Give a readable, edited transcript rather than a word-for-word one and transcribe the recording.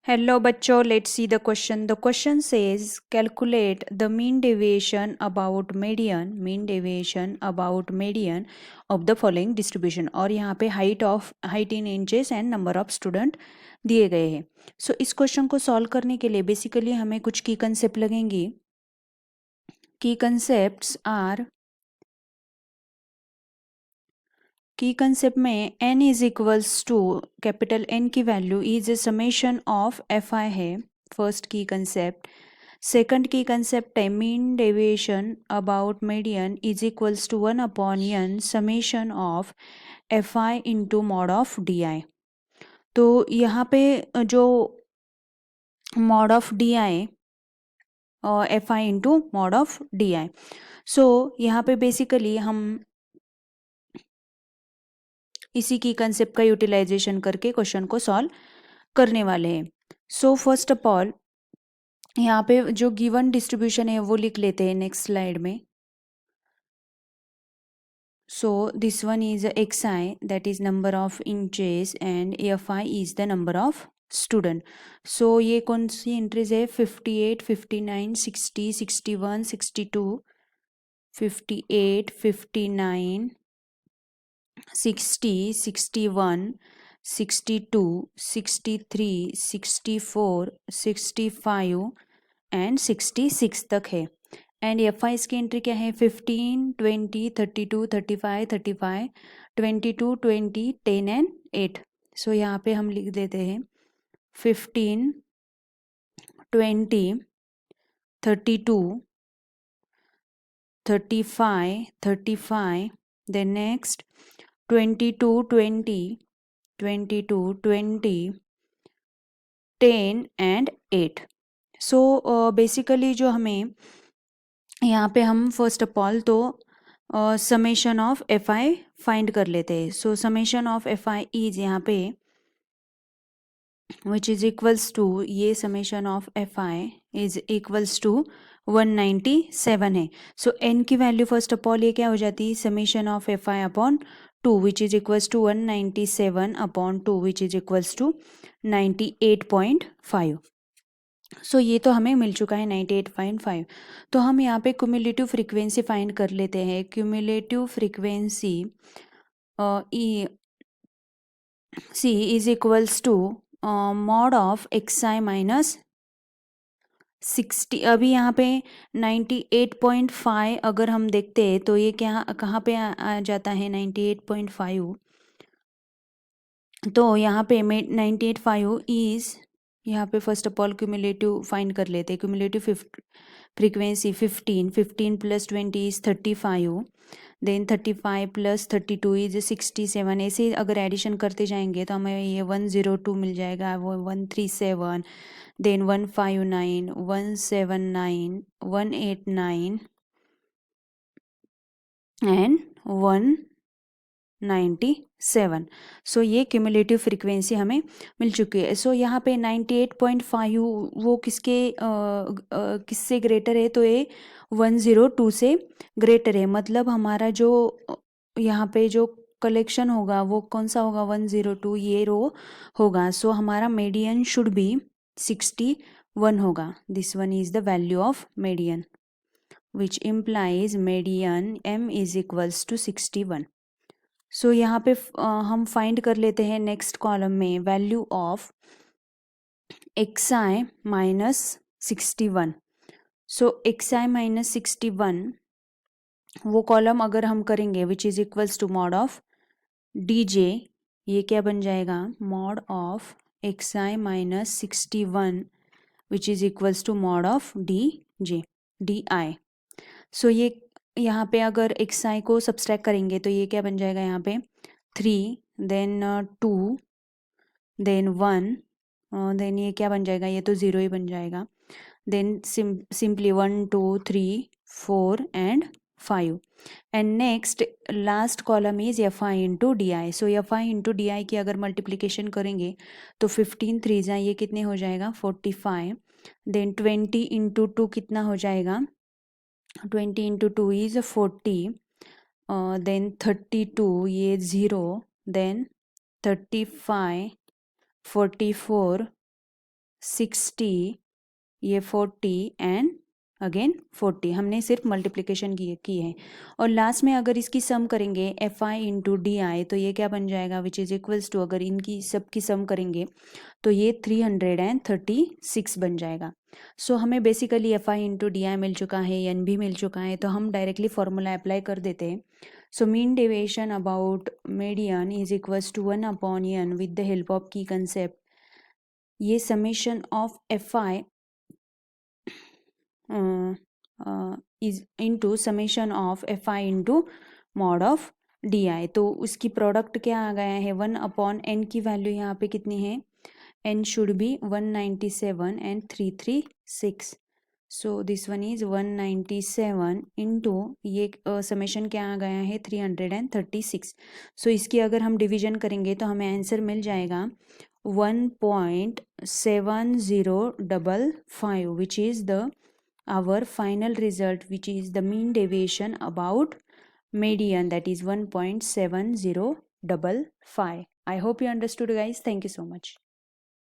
Hello बच्चों, let's see the question. The question says calculate the mean deviation about median of the following distribution. और यहाँ पे height in inches and number of student दिए गए हैं. So इस question को सॉल्व करने के लिए बेसिकली हमें कुछ की कंसेप्ट लगेंगी. Key concepts are key concept में n is equals to capital N की value is a summation of F I है. First key concept. Second key concept है mean deviation about median is equals to 1/n summation of F I into mod of D I. तो यहाँ पे जो mod of D I F I into mod of D I. So यहाँ पे basically हम इसी की कंसेप्ट का यूटिलाइजेशन करके क्वेश्चन को सॉल्व करने वाले हैं. सो फर्स्ट ऑफ ऑल यहाँ पे जो गिवन डिस्ट्रीब्यूशन है वो लिख लेते हैं नेक्स्ट स्लाइड में. So this one is X I that is number of inches and F I is the number of student. So ये कौन सी एंट्रीज है? 58, 59, 60, 61, 62, 58, 59, 60, 61, 62, 63, 64, 65 एंड 66 तक है. एंड एफ आई की एंट्री क्या है? 15, 20, 32, 35, 35, 22, 20, 10 एंड 8. सो यहाँ पे हम लिख देते हैं 15, 20, 32, 35, 35, then next 22, 20, 22, 20, 10 and 8. So basically जो हमें यहाँ पे हम फर्स्ट ऑफ ऑल तो summation of F I find कर लेते हैं. So summation of F I is यहाँ पे विच इज इक्वल्स टू, ये summation of F I is equals to 197 है. सो एन की वैल्यू फर्स्ट ऑफ ऑल ये क्या हो जाती है? Summation of F I upon 2 which is equals to 197 upon 2 which is equals to 98.5. So ये तो हमें मिल चुका है 98.5. तो हम यहाँ पे क्यूमुलेटिव फ्रीक्वेंसी फाइंड कर लेते हैं. Cumulative frequency C is equals to mod of x I minus 60. अभी यहाँ पे 98.5 अगर हम देखते हैं तो ये क्या कहाँ पे आ जाता है? 98.5. तो यहाँ पे 98.5 इज, यहाँ पे first of all cumulative find कर लेते हैं. Cumulative frequency 15 plus 20 is 35, then 35 plus 32 is 67. ऐसे अगर एडिशन करते जाएंगे तो हमें ये 102 मिल जाएगा, वो 137, देन 159, 179, 189 एंड 197. सो ये क्यूमुलेटिव फ्रीक्वेंसी हमें मिल चुकी है. सो यहाँ पे 98.5 वो किससे ग्रेटर है? तो ये 102 से ग्रेटर है. मतलब हमारा जो यहाँ पे जो कलेक्शन होगा वो कौन सा होगा? 102, ये रो होगा. सो हमारा मीडियन शुड बी 61 होगा. This one is the value of median which implies median m is equals to 61. So यहाँ पे हम फाइंड कर लेते हैं नेक्स्ट कॉलम में value of x I minus 61. So x I minus 61 वो कॉलम अगर हम करेंगे which is equals to mod of D J, ये क्या बन जाएगा? Mod of x I minus 61 which is equals to mod of D J D I. So ये यहाँ पे अगर एक्स आई को सब्सट्रैक्ट करेंगे तो ये क्या बन जाएगा? यहाँ पे 3, देन 2, देन 1, देन ये क्या बन जाएगा? ये तो 0 ही बन जाएगा. Then simply 1, 2, 3, 4 and 5. And next last column is F I into D I. So F I into D I की अगर मल्टीप्लीकेशन करेंगे तो 15 3 ये कितने हो जाएगा? 45. देन 20 इंटू 2 कितना हो जाएगा? 20 इंटू 2 इज 40. देन 32, ये 0, देन 35, 44, 60, ये 40 एंड अगेन 40, हमने सिर्फ मल्टीप्लिकेशन की है। और लास्ट में अगर इसकी सम करेंगे F I into D I, तो ये क्या बन जाएगा, विच इज़ इक्वल्स टू, अगर इनकी सबकी सम करेंगे तो ये 336 बन जाएगा। सो हमें basically F I into D I मिल चुका है, एन भी मिल चुका है, तो हम डायरेक्टली फॉर्मूला अप्लाई कर देते हैं। So mean deviation about median is equals to 1 upon N with the help of key concept. ये summation of F I is into summation of F I into mod of D I, तो उसकी product क्या आ गया है, 1 upon N की value यहाँ पे कितनी है, n should be 197 and 336, so this one is 197 into ये समेशन क्या आ गया है 336। सो इसकी अगर हम डिवीजन करेंगे तो हमें आंसर मिल जाएगा 1.7055, which is the our final result, which is the mean deviation about median, that is 1.7055. I hope you understood guys. Thank you so much.